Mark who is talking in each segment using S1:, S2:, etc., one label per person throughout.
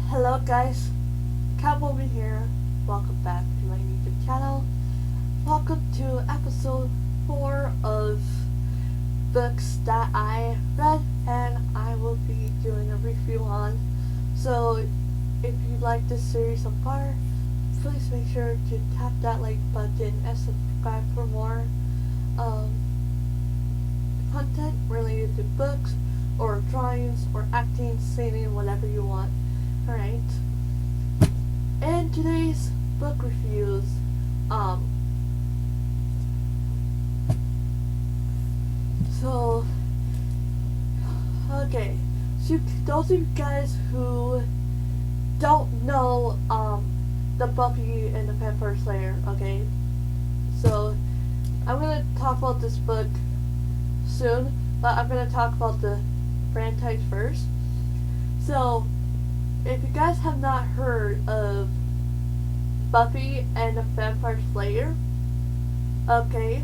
S1: Hello guys, Katwoman here. Welcome back to my YouTube channel. Welcome to episode 4 of books that I read and I will be doing a review on. So if you like this series so far, please make sure to tap that like button and subscribe for more content related to books or drawings or acting, singing, whatever you want. Alright. And today's book reviews, okay, so those of you guys who don't know, the Buffy and the Vampire Slayer, okay, so I'm gonna talk about this book soon, but I'm gonna talk about the franchise first. So, if you guys have not heard of Buffy and the Vampire Slayer, okay,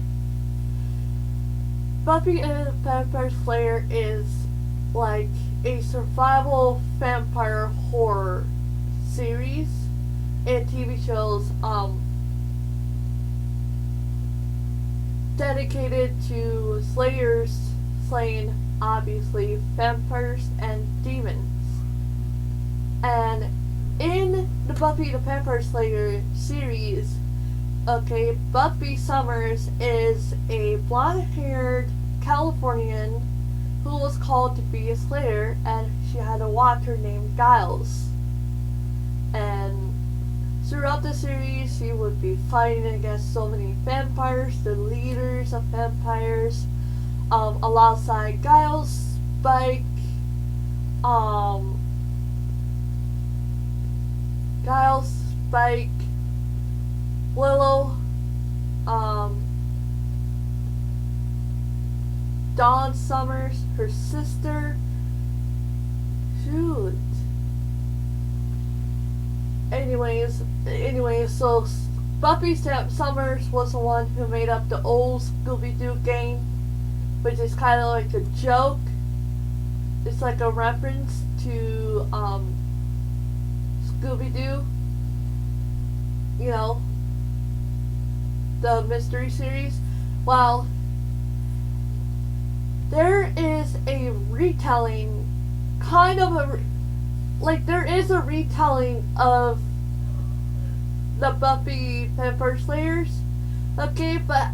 S1: Buffy and the Vampire Slayer is like a survival vampire horror series and TV shows dedicated to slayers slaying, obviously, vampires and demons. And in the Buffy the Vampire Slayer series, okay, Buffy Summers is a blonde-haired Californian who was called to be a slayer, and she had a watcher named Giles. And throughout the series, she would be fighting against so many vampires, the leaders of vampires, alongside Giles, Spike, Willow, Dawn Summers, her sister. Shoot. Anyways, so Buffy Summers was the one who made up the old Scooby Gang, which is kind of like a joke. It's like a reference to Scooby-Doo, you know, the mystery series. Well, there is a retelling, there is a retelling of the Buffy Vampire Slayers, okay, but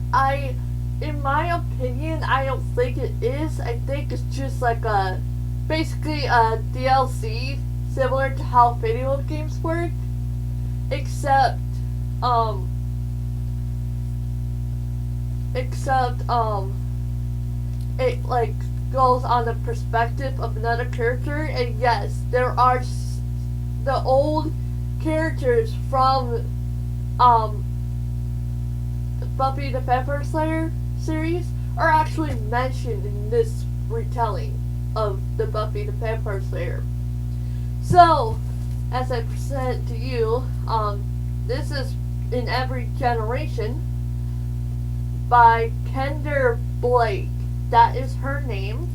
S1: in my opinion, I don't think it is. I think it's just like basically a DLC, similar to how video games work, except it like goes on the perspective of another character. And yes, there are the old characters from the Buffy the Vampire Slayer series are actually mentioned in this retelling of the Buffy the Vampire Slayer. So, as I present to you, this is In Every Generation by Kendare Blake. That is her name.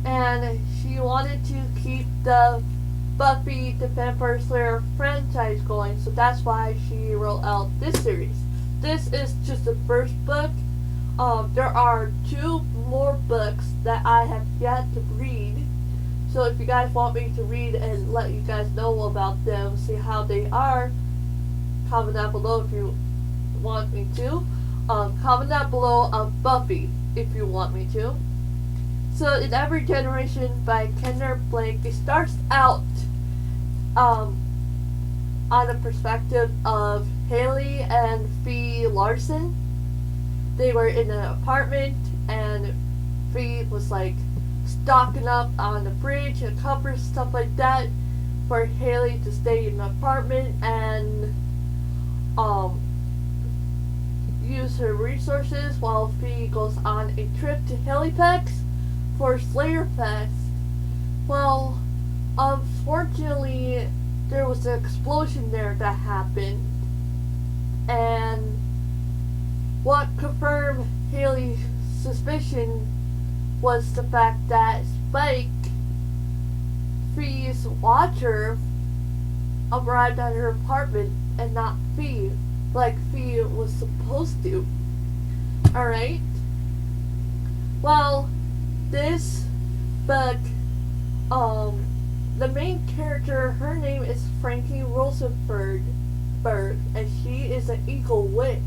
S1: And she wanted to keep the Buffy the Vampire Slayer franchise going, so that's why she wrote out this series. This is just the first book. There are 2 more books that I have yet to read. So if you guys want me to read and let you guys know about them, see how they are, comment down below if you want me to. Comment down below on Buffy if you want me to. So, In Every Generation by Kendare Blake, it starts out on the perspective of Haley and Fee Larson. They were in an apartment and Fee was like stocking up on the bridge and covers, stuff like that, for Haley to stay in the apartment and use her resources while Fee goes on a trip to Halifax for Slayerfest. Well, unfortunately, there was an explosion there that happened, and what confirmed Haley's suspicion was the fact that Spike Fee's watcher arrived at her apartment and not Fee, like Fee was supposed to. Alright? Well, this book, the main character, her name is Frankie Rosenberg, and she is an evil witch.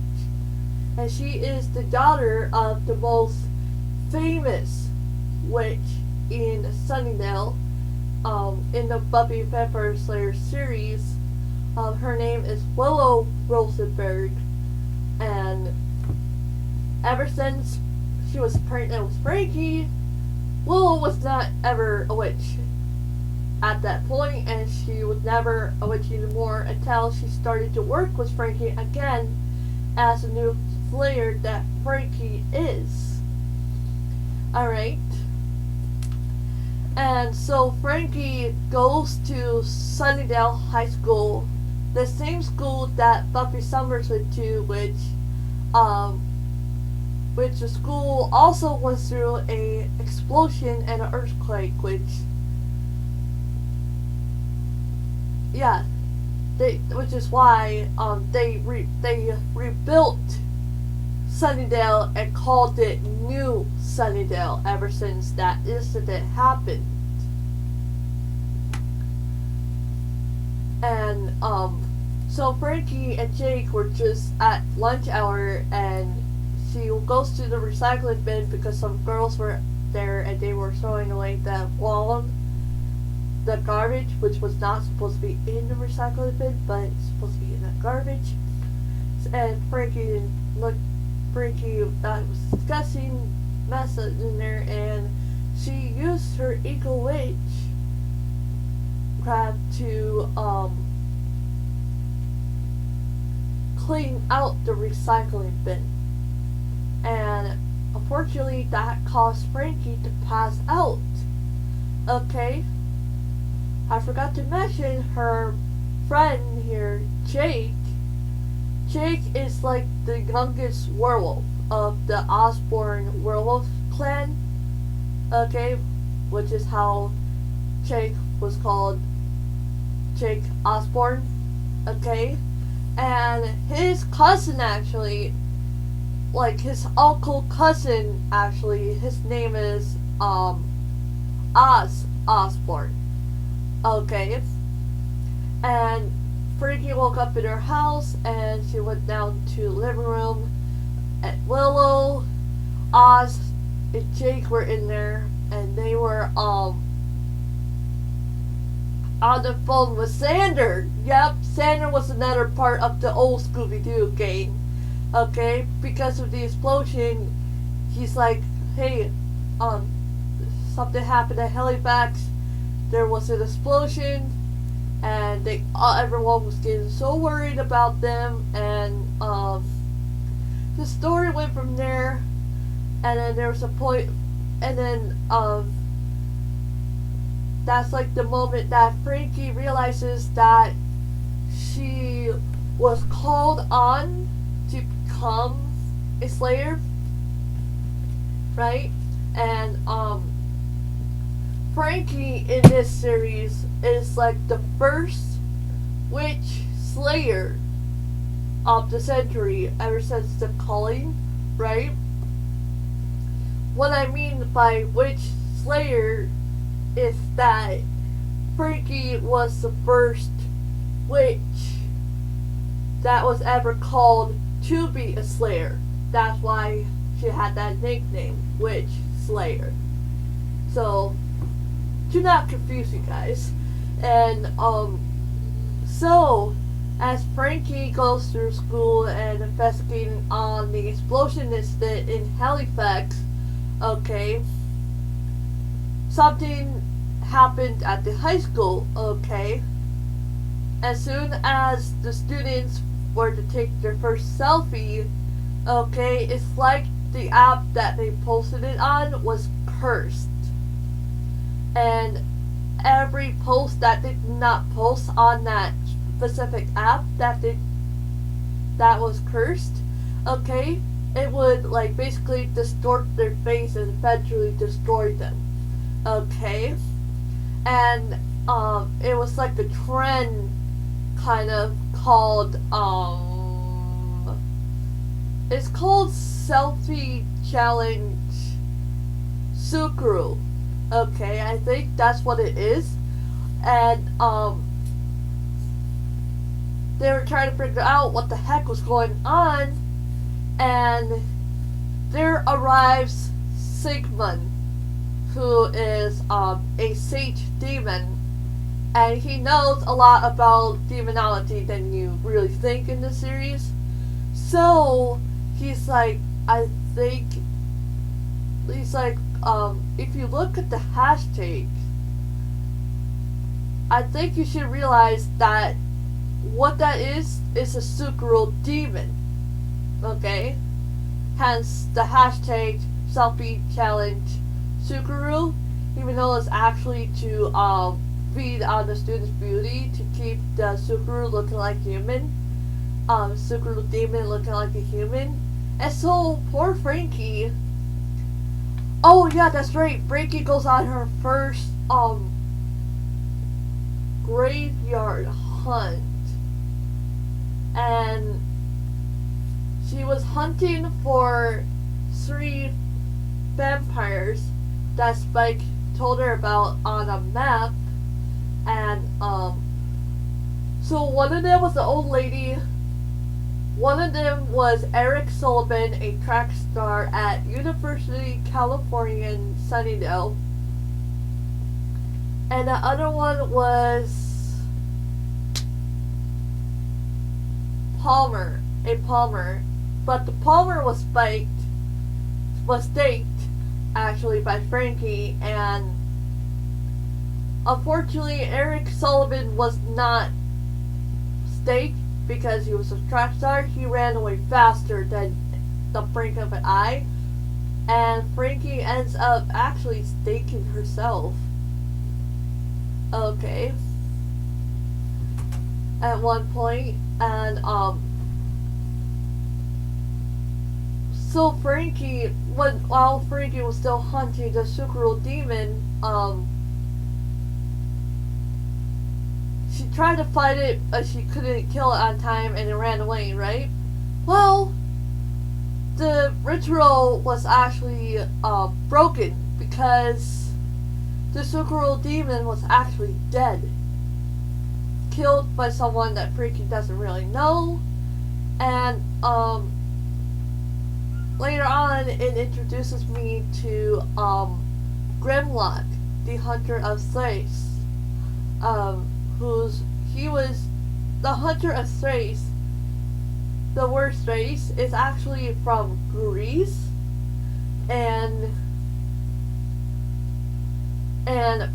S1: And she is the daughter of the most famous witch in Sunnydale, in the Buffy Vampire Slayer series. Her name is Willow Rosenberg, and ever since she was pregnant with Frankie, Willow was not ever a witch at that point, and she was never a witch anymore until she started to work with Frankie again as a new Slayer that Frankie is. Alright. And so Frankie goes to Sunnydale High School, the same school that Buffy Summers went to, which the school also went through a explosion and an earthquake, which is why they rebuilt Sunnydale and called it New Sunnydale ever since that incident happened. And so Frankie and Jake were just at lunch hour, and she goes to the recycling bin because some girls were there and they were throwing away the garbage, which was not supposed to be in the recycling bin, but it's supposed to be in the garbage. And Frankie was discussing mess in there, and she used her eagle witch craft to clean out the recycling bin. And unfortunately that caused Frankie to pass out. Okay. I forgot to mention her friend here, Jake. Jake is like the youngest werewolf of the Osborne werewolf clan. Okay, which is how Jake was called Jake Osborne. Okay, and his cousin actually, like his uncle cousin actually, his name is Oz Osborne. Okay, and Frankie woke up in her house and she went down to the living room, and Willow, Oz, and Jake were in there, and they were on the phone with Xander. Yep, Xander was another part of the old Scooby gang. Okay, because of the explosion, he's like, hey, something happened at Halifax. There was an explosion, and everyone was getting so worried about them, and the story went from there. And then there was a point, and then that's like the moment that Frankie realizes that she was called on to become a Slayer, right? And Frankie in this series is like the first witch Slayer of the century ever since the Calling, right? What I mean by witch Slayer is that Frankie was the first witch that was ever called to be a Slayer. That's why she had that nickname, Witch Slayer. So, do not confuse you guys. And, so, as Frankie goes through school and investigating on the explosion incident in Halifax, okay, something happened at the high school, okay. As soon as the students were to take their first selfie, okay, it's like the app that they posted it on was cursed. And every post that they did not post on that specific app that was cursed, okay, it would like basically distort their face and eventually destroy them. Okay? And it was like the trend kind of called, it's called Selfie Challenge Sukru. Okay, I think that's what it is. And, they were trying to figure out what the heck was going on, and there arrives Sigmund, who is a sage demon, and he knows a lot about demonology than you really think in the series. So he's like, if you look at the hashtag, I think you should realize that what that is a Sukuru demon. Okay? Hence the hashtag selfie challenge Sukuru, even though it's actually to feed on the student's beauty to keep the Sukuru looking like human. Sukuru demon looking like a human. And so poor Frankie, oh yeah, that's right, Frankie goes on her first graveyard hunt, and she was hunting for 3 vampires that Spike told her about on a map, and so one of them was the old lady, one of them was Eric Sullivan, a track star at University California in Sunnydale, and the other one was Palmer, but the Palmer was staked actually by Frankie, and unfortunately Eric Sullivan was not staked because he was a track star. He ran away faster than the blink of an eye, and Frankie ends up actually staking herself. Okay. At one point, and so Frankie, while Frankie was still hunting the Sukuru demon, she tried to fight it, but she couldn't kill it on time, and it ran away, right? Well, the ritual was actually broken because the Sukuru demon was actually dead, killed by someone that Frankie doesn't really know, and later on it introduces me to Grimlock, the Hunter of Thrace, he was the Hunter of Thrace. The word Thrace is actually from Greece, and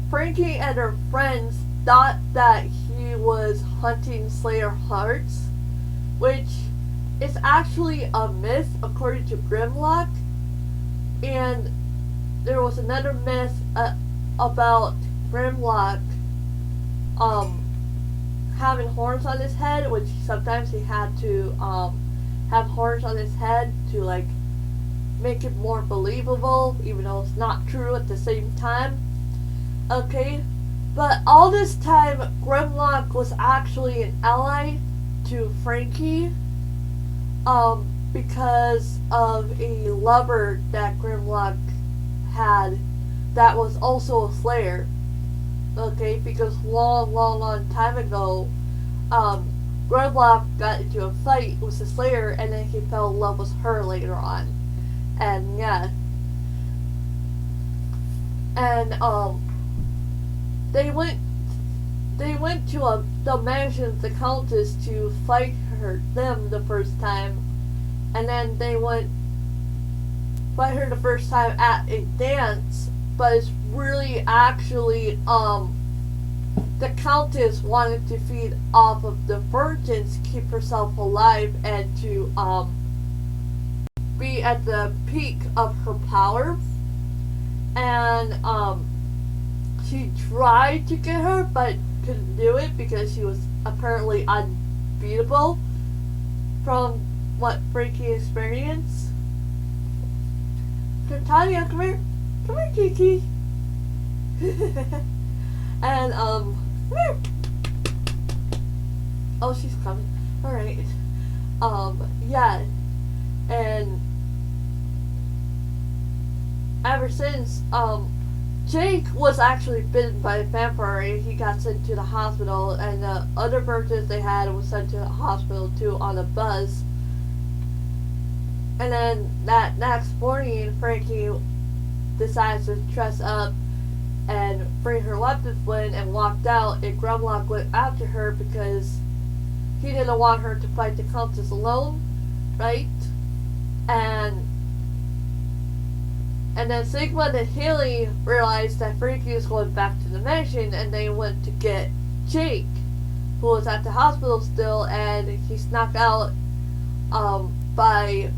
S1: Frankie and her friends thought that he was hunting Slayer hearts, which is actually a myth according to Grimlock. And there was another myth about Grimlock having horns on his head, which sometimes he had to have horns on his head to like make it more believable, even though it's not true at the same time. Okay, but all this time Grimlock was actually an ally to Frankie, because of a lover that Grimlock had that was also a Slayer. Okay, because long time ago, Grimlock got into a fight with a Slayer, and then he fell in love with her later on. And yeah. And they went to the mansion of the Countess to fight them the first time, and then they went fight her the first time at a dance, but it's really actually the Countess wanted to feed off of the virgins to keep herself alive and to be at the peak of her power, and she tried to get her but couldn't do it because she was apparently unbeatable from what Frankie experienced. Tanya, come here, Kiki. And, oh, she's coming. Alright. Yeah. And ever since, Jake was actually bitten by a vampire and he got sent to the hospital, and the other persons they had was sent to the hospital too on a bus. And then that next morning, Frankie decides to dress up and bring her weapons in and walked out, and Grimlock went after her because he didn't want her to fight the Countess alone, right? And then Sigmund and Haley realized that Frankie was going back to the mansion, and they went to get Jake, who was at the hospital still, and he's knocked out by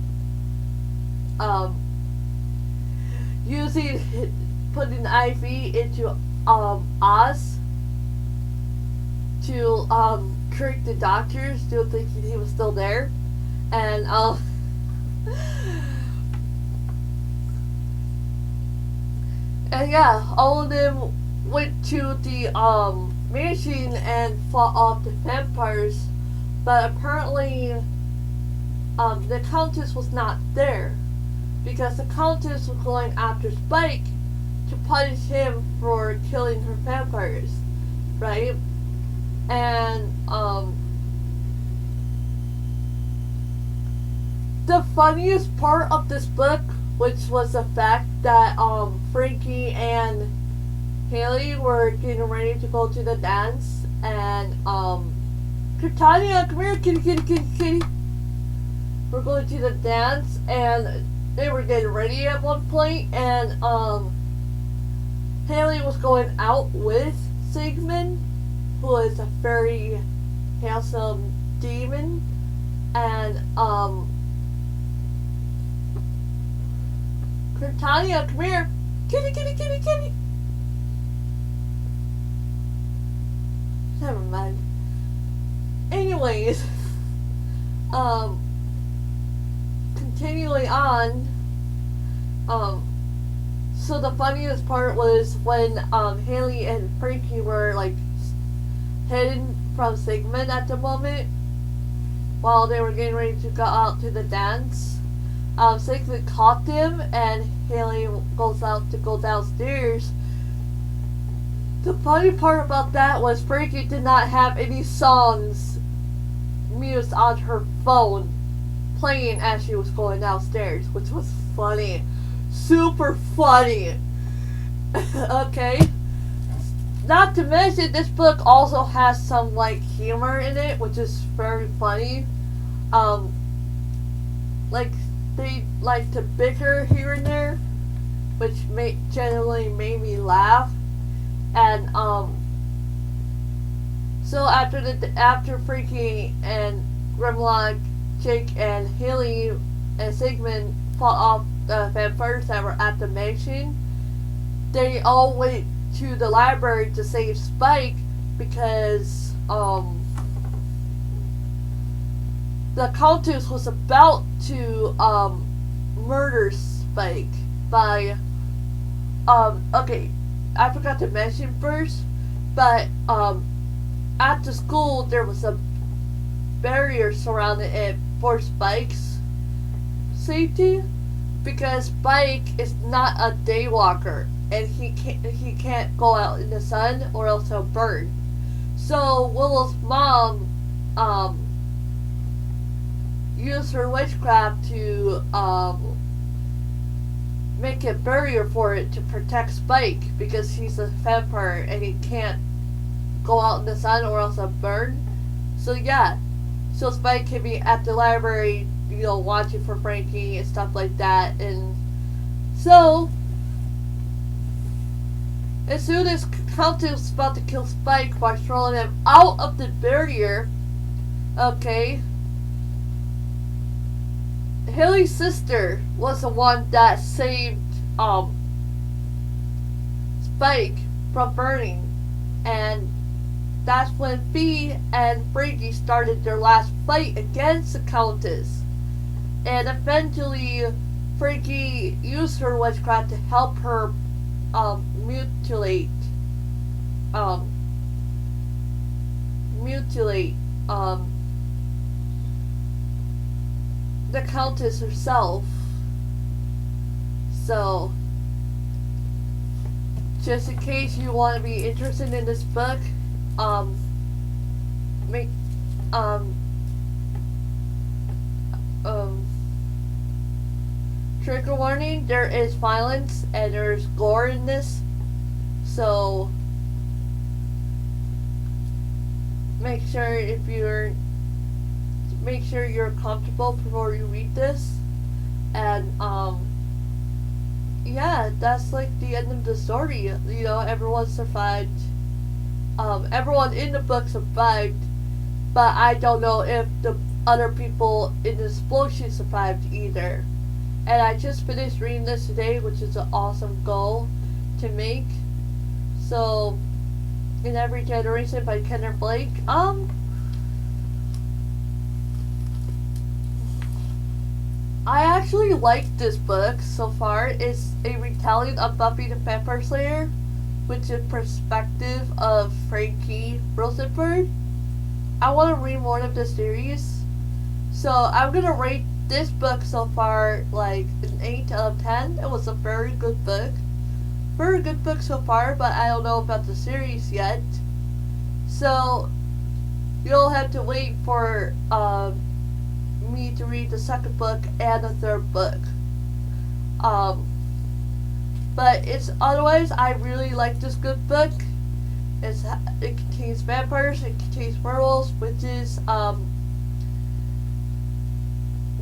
S1: putting the IV into Oz to trick the doctors, still thinking he was still there, and and yeah, all of them went to the mansion and fought off the vampires, but apparently the Countess was not there, because the Countess was going after Spike to punish him for killing her vampires, right? And the funniest part of this book, which was the fact that Frankie and Haley were getting ready to go to the dance, and Titania, come here, kitty. We're going to the dance, and they were getting ready at one point, and Haley was going out with Sigmund, who is a very handsome demon, and Titania, come here, kitty. Never mind. Anyways, continuing on, so the funniest part was when Haley and Frankie were like hidden from Sigmund at the moment while they were getting ready to go out to the dance. Sigmund caught them, and Haley goes out to go downstairs. The funny part about that was Frankie did not have any songs mused on her phone playing as she was going downstairs, which was funny. Super funny. Okay. Not to mention, this book also has some like humor in it, which is very funny. Like they like to bicker here and there, which generally made me laugh. And so after Frankie and Grimlock, Jake and Haley and Sigmund fought off the vampires that were at the mansion, they all went to the library to save Spike because the Countess was about to murder Spike by okay, I forgot to mention first, but at the school there was a barrier surrounding it for Spike's safety, because Spike is not a daywalker and he can't go out in the sun or else he'll burn. So Willow's mom used her witchcraft to make a barrier for it to protect Spike, because he's a vampire and he can't go out in the sun or else he'll burn. So yeah, so Spike can be at the library, you know, watching for Frankie and stuff like that. And so as soon as Countess was about to kill Spike by throwing him out of the barrier, okay, Haley's sister was the one that saved Spike from burning, and that's when Fee and Frankie started their last fight against the Countess. And eventually Frankie used her witchcraft to help her mutilate mutilate the Countess herself. So, just in case you want to be interested in this book, make trigger warning, there is violence and there's gore in this, so make sure you're comfortable before you read this. And yeah, that's like the end of the story. You know, everyone survived. Everyone in the book survived, but I don't know if the other people in the explosion survived either. And I just finished reading this today, which is an awesome goal to make. So, In Every Generation by Kendare Blake. I actually like this book so far. It's a retelling of Buffy the Vampire Slayer, which is perspective of Frankie Rosenberg. I want to read more of the series, so I'm gonna rate this book so far like an 8 out of 10. It was a very good book. Very good book so far, but I don't know about the series yet. So you'll have to wait for me to read the second book and the third book. But it's otherwise I really like this good book. It contains vampires, it contains werewolves, witches,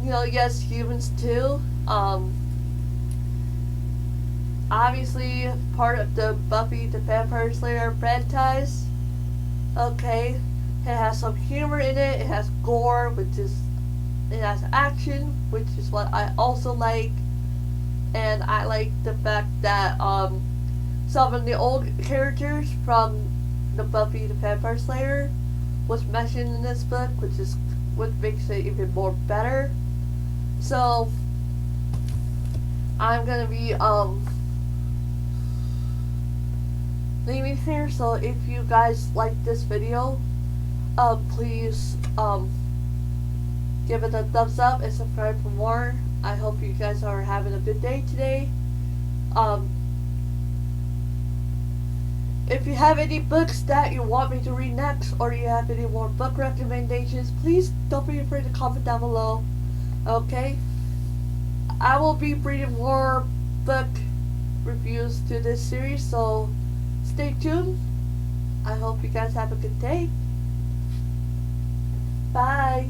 S1: you know, yes, humans too. Obviously part of the Buffy the Vampire Slayer franchise. Okay, it has some humor in it. It has gore, it has action, which is what I also like. And I like the fact that some of the old characters from the Buffy the Vampire Slayer was mentioned in this book, which is what makes it even more better. So I'm gonna be leaving here. So if you guys like this video, please give it a thumbs up and subscribe for more. I hope you guys are having a good day today. If you have any books that you want me to read next, or you have any more book recommendations, please don't be afraid to comment down below. Okay? I will be bringing more book reviews to this series, so stay tuned. I hope you guys have a good day. Bye.